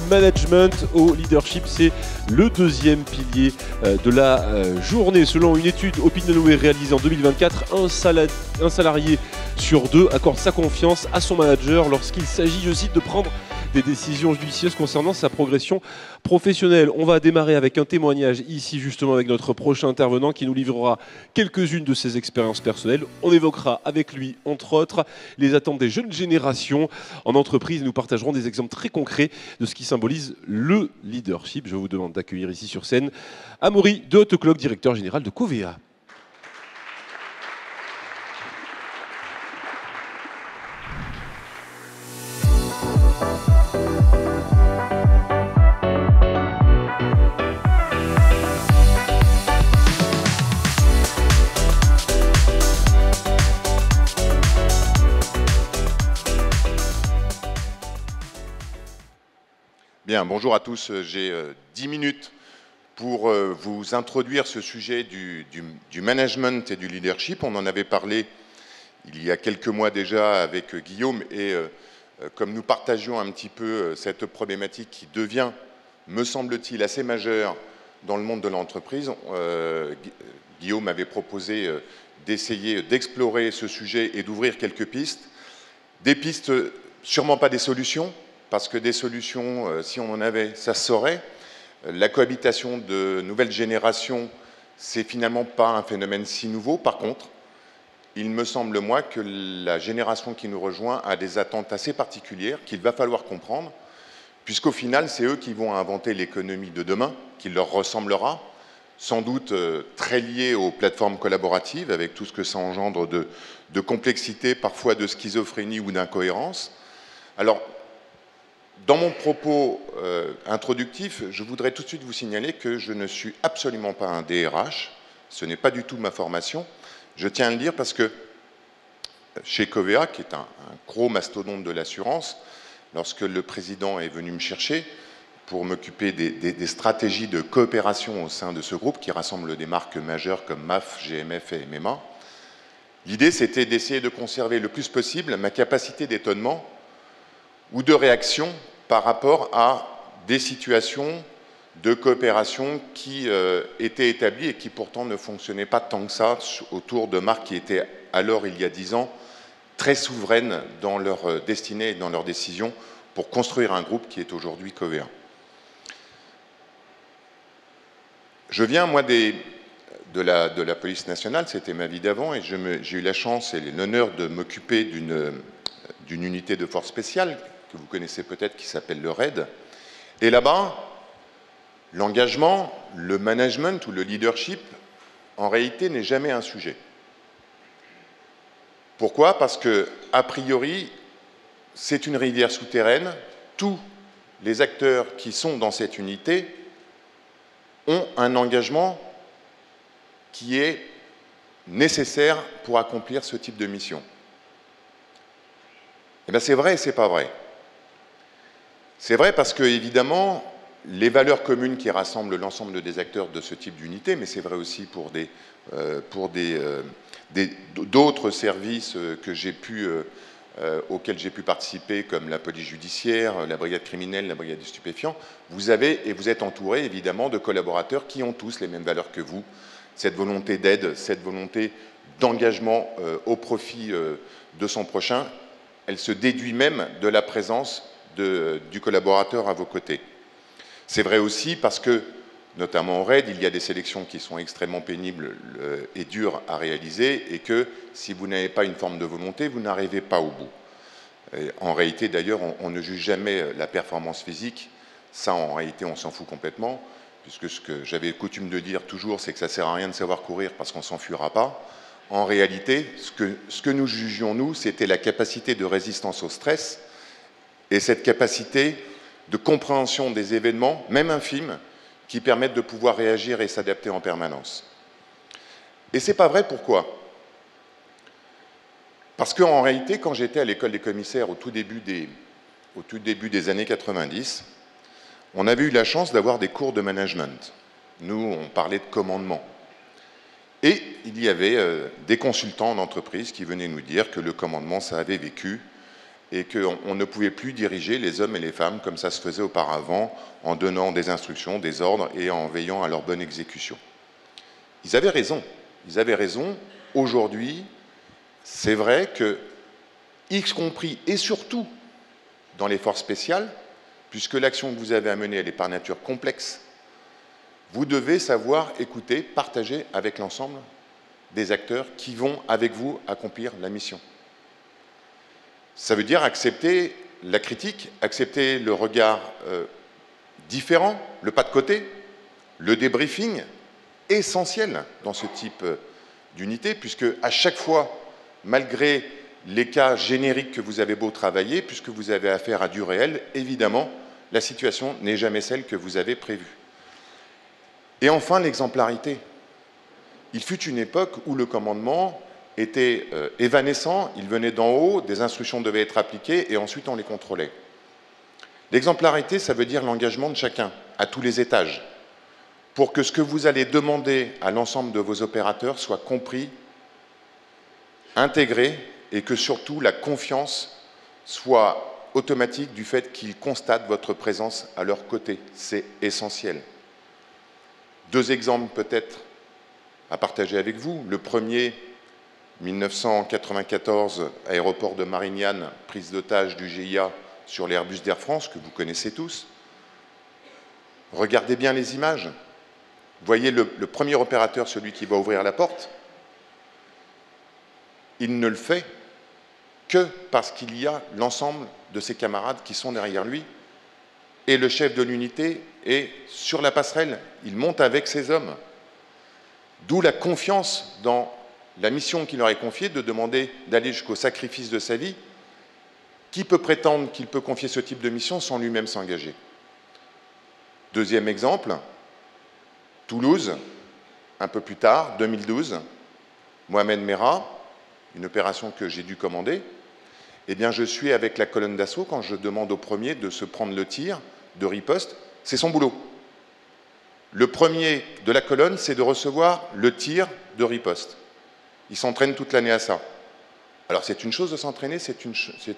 management au leadership. C'est le deuxième pilier de la journée. Selon une étude OpinionWay réalisée en 2024, un salarié sur deux accorde sa confiance à son manager lorsqu'il s'agit, je cite, de prendre des décisions judicieuses concernant sa progression professionnelle. On va démarrer avec un témoignage ici justement avec notre prochain intervenant qui nous livrera quelques-unes de ses expériences personnelles. On évoquera avec lui, entre autres, les attentes des jeunes générations en entreprise. Nous partagerons des exemples très concrets de ce qui symbolise le leadership. Je vous demande d'accueillir ici sur scène Amaury de Hautecloque, directeur général de Covéa. Bien, bonjour à tous. J'ai 10 minutes pour vous introduire ce sujet du management et du leadership. On en avait parlé il y a quelques mois déjà avec Guillaume et comme nous partagions un petit peu cette problématique qui devient, me semble-t-il, assez majeure dans le monde de l'entreprise, Guillaume avait proposé d'essayer d'explorer ce sujet et d'ouvrir quelques pistes. Des pistes, sûrement pas des solutions, parce que des solutions, si on en avait, ça se saurait. La cohabitation de nouvelles générations, c'est finalement pas un phénomène si nouveau. Par contre, il me semble, moi, que la génération qui nous rejoint a des attentes assez particulières qu'il va falloir comprendre, puisqu'au final, c'est eux qui vont inventer l'économie de demain, qui leur ressemblera, sans doute très liée aux plateformes collaboratives, avec tout ce que ça engendre de complexité, parfois de schizophrénie ou d'incohérence. Alors, dans mon propos introductif, je voudrais tout de suite vous signaler que je ne suis absolument pas un DRH, ce n'est pas du tout ma formation. Je tiens à le dire parce que chez Covéa, qui est un gros mastodonte de l'assurance, lorsque le président est venu me chercher pour m'occuper des stratégies de coopération au sein de ce groupe qui rassemble des marques majeures comme MAF, GMF et MMA, l'idée c'était d'essayer de conserver le plus possible ma capacité d'étonnement ou de réaction par rapport à des situations de coopération qui étaient établies et qui pourtant ne fonctionnaient pas tant que ça autour de marques qui étaient alors, il y a 10 ans, très souveraines dans leur destinée et dans leurs décisions pour construire un groupe qui est aujourd'hui Covéa. Je viens, moi, de la police nationale, c'était ma vie d'avant, et j'ai eu la chance et l'honneur de m'occuper d'une unité de force spéciale que vous connaissez peut-être, qui s'appelle le RAID. Et là-bas, l'engagement, le management ou le leadership, en réalité, n'est jamais un sujet. Pourquoi? Parce que, a priori, c'est une rivière souterraine. Tous les acteurs qui sont dans cette unité ont un engagement qui est nécessaire pour accomplir ce type de mission. Eh bien, c'est vrai et c'est pas vrai. C'est vrai parce que, évidemment, les valeurs communes qui rassemblent l'ensemble des acteurs de ce type d'unité, mais c'est vrai aussi pour d'autres services auxquels j'ai pu participer, comme la police judiciaire, la brigade criminelle, la brigade du stupéfiant, vous avez et vous êtes entouré, évidemment, de collaborateurs qui ont tous les mêmes valeurs que vous, cette volonté d'aide, cette volonté d'engagement au profit de son prochain, elle se déduit même de la présence du collaborateur à vos côtés. C'est vrai aussi parce que, notamment au RAID, il y a des sélections qui sont extrêmement pénibles et dures à réaliser et que si vous n'avez pas une forme de volonté, vous n'arrivez pas au bout. Et en réalité, d'ailleurs, on ne juge jamais la performance physique. Ça, en réalité, on s'en fout complètement, puisque ce que j'avais coutume de dire toujours, c'est que ça ne sert à rien de savoir courir parce qu'on ne s'enfuira pas. En réalité, ce que nous jugions, nous, c'était la capacité de résistance au stress et cette capacité de compréhension des événements, même infimes, qui permettent de pouvoir réagir et s'adapter en permanence. Et ce n'est pas vrai, pourquoi? Parce qu'en réalité, quand j'étais à l'école des commissaires au tout début des années 90, on avait eu la chance d'avoir des cours de management. Nous, on parlait de commandement. Et il y avait des consultants en entreprise qui venaient nous dire que le commandement, ça avait vécu et qu'on ne pouvait plus diriger les hommes et les femmes comme ça se faisait auparavant, en donnant des instructions, des ordres et en veillant à leur bonne exécution. Ils avaient raison. Ils avaient raison. Aujourd'hui, c'est vrai que, y compris et surtout dans les forces spéciales, puisque l'action que vous avez à mener, elle est par nature complexe, vous devez savoir écouter, partager avec l'ensemble des acteurs qui vont, avec vous, accomplir la mission. Ça veut dire accepter la critique, accepter le regard différent, le pas de côté, le débriefing, essentiel dans ce type d'unité, puisque à chaque fois, malgré les cas génériques que vous avez beau travailler, puisque vous avez affaire à du réel, évidemment, la situation n'est jamais celle que vous avez prévue. Et enfin, l'exemplarité. Il fut une époque où le commandement était évanescent, il venait d'en haut, des instructions devaient être appliquées et ensuite on les contrôlait. L'exemplarité, ça veut dire l'engagement de chacun, à tous les étages, pour que ce que vous allez demander à l'ensemble de vos opérateurs soit compris, intégré, et que surtout la confiance soit automatique du fait qu'ils constatent votre présence à leur côté. C'est essentiel. 2 exemples peut-être à partager avec vous. Le premier, 1994, aéroport de Marignane, prise d'otage du GIA sur l'Airbus d'Air France, que vous connaissez tous. Regardez bien les images. Voyez le premier opérateur, celui qui va ouvrir la porte. Il ne le fait que parce qu'il y a l'ensemble de ses camarades qui sont derrière lui. Et le chef de l'unité est sur la passerelle. Il monte avec ses hommes. D'où la confiance dans la mission qu'il leur est confiée de demander d'aller jusqu'au sacrifice de sa vie. Qui peut prétendre qu'il peut confier ce type de mission sans lui-même s'engager? Deuxième exemple, Toulouse, un peu plus tard, 2012, Mohamed Merah, une opération que j'ai dû commander. Eh bien, je suis avec la colonne d'assaut quand je demande au premier de se prendre le tir de riposte. C'est son boulot. Le premier de la colonne, c'est de recevoir le tir de riposte. Il s'entraîne toute l'année à ça. Alors, c'est une chose de s'entraîner, c'est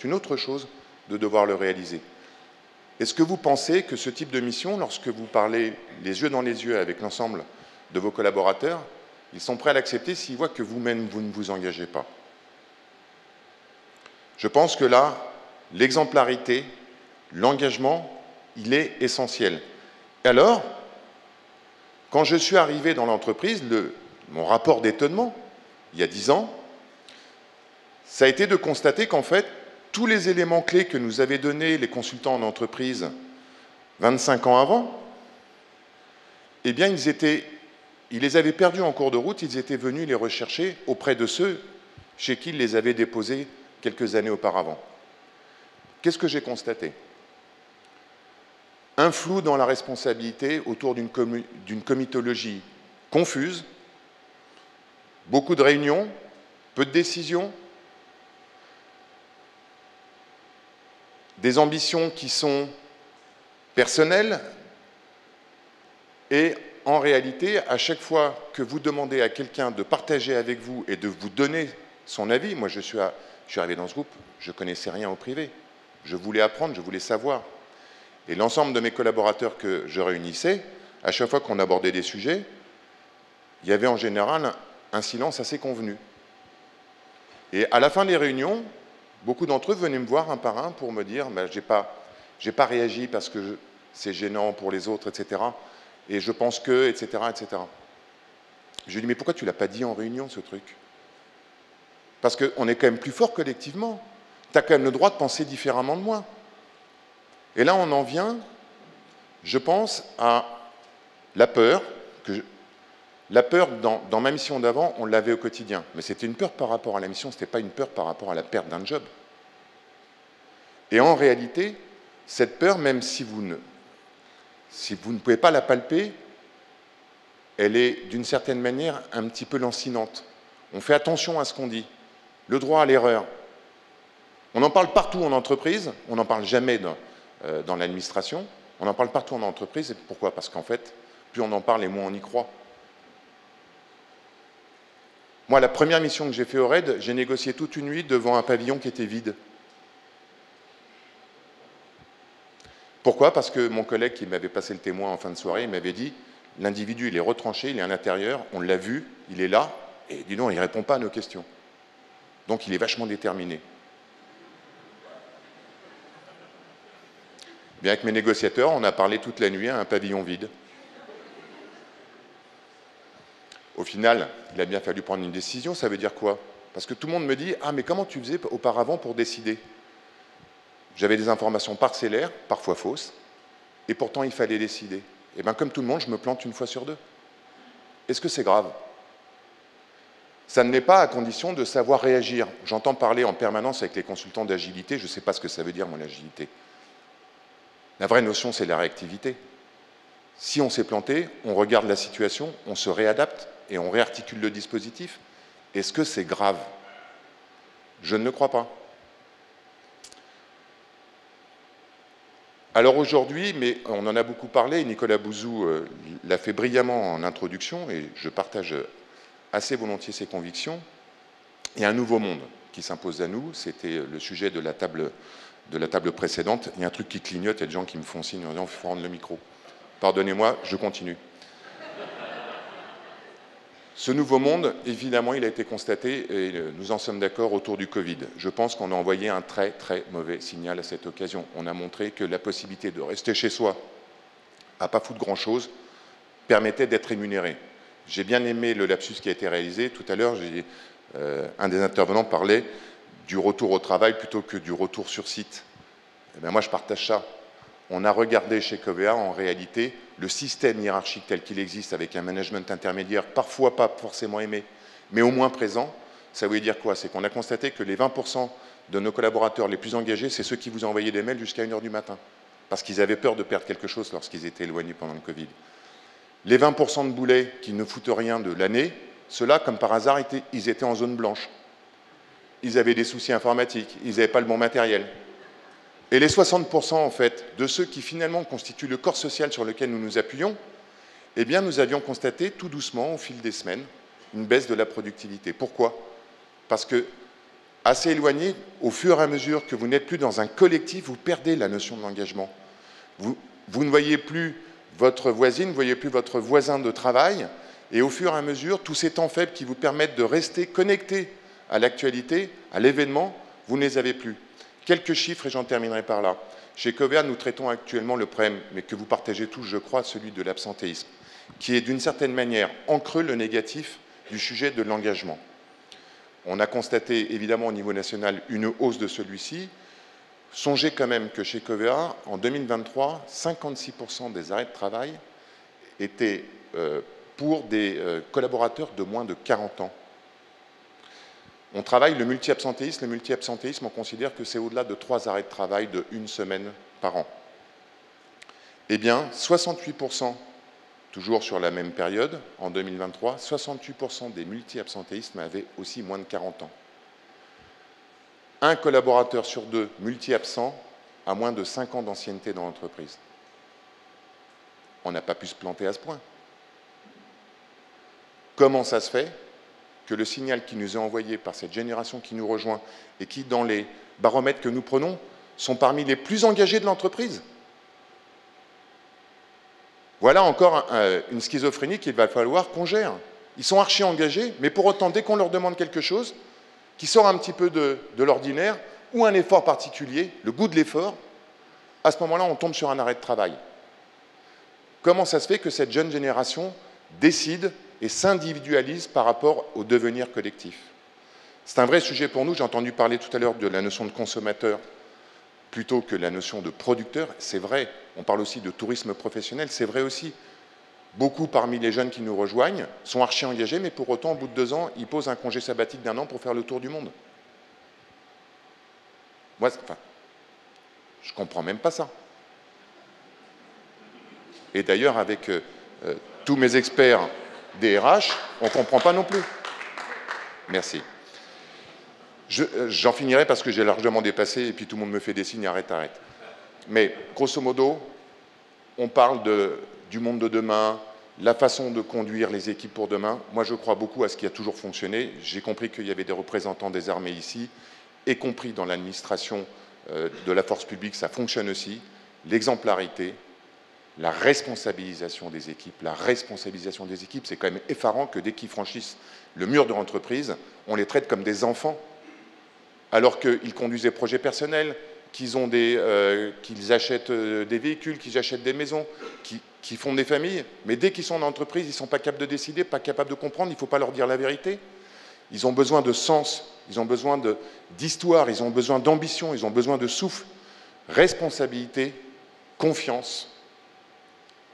une autre chose de devoir le réaliser. Est-ce que vous pensez que ce type de mission, lorsque vous parlez les yeux dans les yeux avec l'ensemble de vos collaborateurs, ils sont prêts à l'accepter s'ils voient que vous-même, vous ne vous engagez pas? Je pense que là, l'exemplarité, l'engagement, il est essentiel. Et alors, quand je suis arrivé dans l'entreprise, mon rapport d'étonnement, il y a 10 ans, ça a été de constater qu'en fait, tous les éléments clés que nous avaient donnés les consultants en entreprise 25 ans avant, eh bien, ils les avaient perdus en cours de route, ils étaient venus les rechercher auprès de ceux chez qui ils les avaient déposés quelques années auparavant. Qu'est-ce que j'ai constaté? Un flou dans la responsabilité autour d'une comitologie confuse, beaucoup de réunions, peu de décisions, des ambitions qui sont personnelles et en réalité, à chaque fois que vous demandez à quelqu'un de partager avec vous et de vous donner son avis, moi je suis arrivé dans ce groupe, je ne connaissais rien au privé, je voulais apprendre, je voulais savoir. Et l'ensemble de mes collaborateurs que je réunissais, à chaque fois qu'on abordait des sujets, il y avait en général un silence assez convenu. Et à la fin des réunions, beaucoup d'entre eux venaient me voir un par un pour me dire « j'ai pas réagi parce que c'est gênant pour les autres, etc. Et je pense que, etc. etc. » Je lui dis « Mais pourquoi tu ne l'as pas dit en réunion, ce truc ?» Parce qu'on est quand même plus fort collectivement. Tu as quand même le droit de penser différemment de moi. Et là, on en vient, je pense, à la peur. La peur, dans ma mission d'avant, on l'avait au quotidien. Mais c'était une peur par rapport à la mission, ce n'était pas une peur par rapport à la perte d'un job. Et en réalité, cette peur, même si vous ne pouvez pas la palper, elle est d'une certaine manière un petit peu lancinante. On fait attention à ce qu'on dit. Le droit à l'erreur. On en parle partout en entreprise, on n'en parle jamais dans l'administration, on en parle partout en entreprise. Et pourquoi? Parce qu'en fait, plus on en parle et moins on y croit. Moi, la première mission que j'ai fait au RAID, j'ai négocié toute une nuit devant un pavillon qui était vide. Pourquoi? Parce que mon collègue qui m'avait passé le témoin en fin de soirée, il m'avait dit « L'individu, il est retranché, il est à l'intérieur, on l'a vu, il est là, et dis donc, il ne répond pas à nos questions. Donc il est vachement déterminé. » Bien, avec mes négociateurs, on a parlé toute la nuit à un pavillon vide. Au final, il a bien fallu prendre une décision. Ça veut dire quoi? Parce que tout le monde me dit « Ah, mais comment tu faisais auparavant pour décider ?» J'avais des informations parcellaires, parfois fausses, et pourtant il fallait décider. Et bien, comme tout le monde, je me plante une fois sur deux. Est-ce que c'est grave? Ça ne l'est pas à condition de savoir réagir. J'entends parler en permanence avec les consultants d'agilité, je ne sais pas ce que ça veut dire, moi, l'agilité. La vraie notion, c'est la réactivité. Si on s'est planté, on regarde la situation, on se réadapte et on réarticule le dispositif. Est-ce que c'est grave? Je ne le crois pas. Alors aujourd'hui, mais on en a beaucoup parlé, Nicolas Bouzou l'a fait brillamment en introduction, et je partage assez volontiers ses convictions, il y a un nouveau monde qui s'impose à nous, c'était le sujet de la table précédente. Il y a un truc qui clignote, il y a des gens qui me font signe en disant « il faut rendre le micro ». Pardonnez-moi, je continue. Ce nouveau monde, évidemment, il a été constaté, et nous en sommes d'accord, autour du Covid. Je pense qu'on a envoyé un très, très mauvais signal à cette occasion. On a montré que la possibilité de rester chez soi, à pas foutre grand-chose, permettait d'être rémunéré. J'ai bien aimé le lapsus qui a été réalisé. Tout à l'heure, un des intervenants parlait du retour au travail plutôt que du retour sur site. Eh bien, moi, je partage ça. On a regardé chez Covea, en réalité, le système hiérarchique tel qu'il existe, avec un management intermédiaire, parfois pas forcément aimé, mais au moins présent. Ça veut dire quoi? C'est qu'on a constaté que les 20% de nos collaborateurs les plus engagés, c'est ceux qui vous envoyaient des mails jusqu'à 1h du matin, parce qu'ils avaient peur de perdre quelque chose lorsqu'ils étaient éloignés pendant le Covid. Les 20% de boulets qui ne foutent rien de l'année, ceux-là, comme par hasard, ils étaient en zone blanche. Ils avaient des soucis informatiques, ils n'avaient pas le bon matériel. Et les 60% en fait de ceux qui finalement constituent le corps social sur lequel nous nous appuyons, eh bien nous avions constaté tout doucement au fil des semaines une baisse de la productivité. Pourquoi? Parce que, assez éloigné, au fur et à mesure que vous n'êtes plus dans un collectif, vous perdez la notion de l'engagement. Vous ne voyez plus votre voisine, vous ne voyez plus votre voisin de travail, et au fur et à mesure, tous ces temps faibles qui vous permettent de rester connectés à l'actualité, à l'événement, vous ne les avez plus. Quelques chiffres et j'en terminerai par là. Chez Covea, nous traitons actuellement le problème, mais que vous partagez tous, je crois, celui de l'absentéisme, qui est d'une certaine manière en creux le négatif du sujet de l'engagement. On a constaté évidemment au niveau national une hausse de celui-ci. Songez quand même que chez Covea, en 2023, 56% des arrêts de travail étaient pour des collaborateurs de moins de 40 ans. On travaille le multi-absentéisme. Le multi-absentéisme, on considère que c'est au-delà de 3 arrêts de travail de 1 semaine par an. Eh bien, 68%, toujours sur la même période, en 2023, 68% des multi-absentéismes avaient aussi moins de 40 ans. Un collaborateur sur 2 multi-absent a moins de 5 ans d'ancienneté dans l'entreprise. On n'a pas pu se planter à ce point. Comment ça se fait que le signal qui nous est envoyé par cette génération qui nous rejoint et qui, dans les baromètres que nous prenons, sont parmi les plus engagés de l'entreprise? Voilà encore une schizophrénie qu'il va falloir qu'on gère. Ils sont archi engagés, mais pour autant, dès qu'on leur demande quelque chose qui sort un petit peu de l'ordinaire, ou un effort particulier, le goût de l'effort, à ce moment-là, on tombe sur un arrêt de travail. Comment ça se fait que cette jeune génération décide et s'individualise par rapport au devenir collectif? C'est un vrai sujet pour nous. J'ai entendu parler tout à l'heure de la notion de consommateur plutôt que la notion de producteur. C'est vrai. On parle aussi de tourisme professionnel. C'est vrai aussi. Beaucoup parmi les jeunes qui nous rejoignent sont archi engagés, mais pour autant, au bout de 2 ans, ils posent un congé sabbatique d'1 an pour faire le tour du monde. Moi, enfin, je ne comprends même pas ça. Et d'ailleurs, avec tous mes experts DRH, on ne comprend pas non plus. Merci. J'en finirai parce que j'ai largement dépassé et puis tout le monde me fait des signes, arrête. Mais grosso modo, on parle du monde de demain, la façon de conduire les équipes pour demain. Moi, je crois beaucoup à ce qui a toujours fonctionné. J'ai compris qu'il y avait des représentants des armées ici, y compris dans l'administration de la force publique, ça fonctionne aussi. l'exemplarité, la responsabilisation des équipes. La responsabilisation des équipes, c'est quand même effarant que dès qu'ils franchissent le mur de l'entreprise, on les traite comme des enfants, alors qu'ils conduisent des projets personnels, qu'ils achètent des véhicules, qu'ils achètent des maisons, qu'ils font des familles. Mais dès qu'ils sont en entreprise, ils ne sont pas capables de décider, pas capables de comprendre, il ne faut pas leur dire la vérité. Ils ont besoin de sens, ils ont besoin d'histoire, ils ont besoin d'ambition, ils ont besoin de souffle, responsabilité, confiance.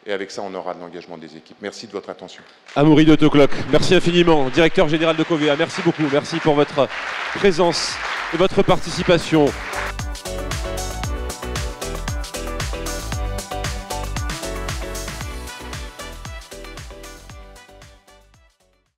Et avec ça, on aura de l'engagement des équipes. Merci de votre attention. Amaury d'Autoclock, merci infiniment. Directeur général de Covea, merci beaucoup. Merci pour votre présence et votre participation.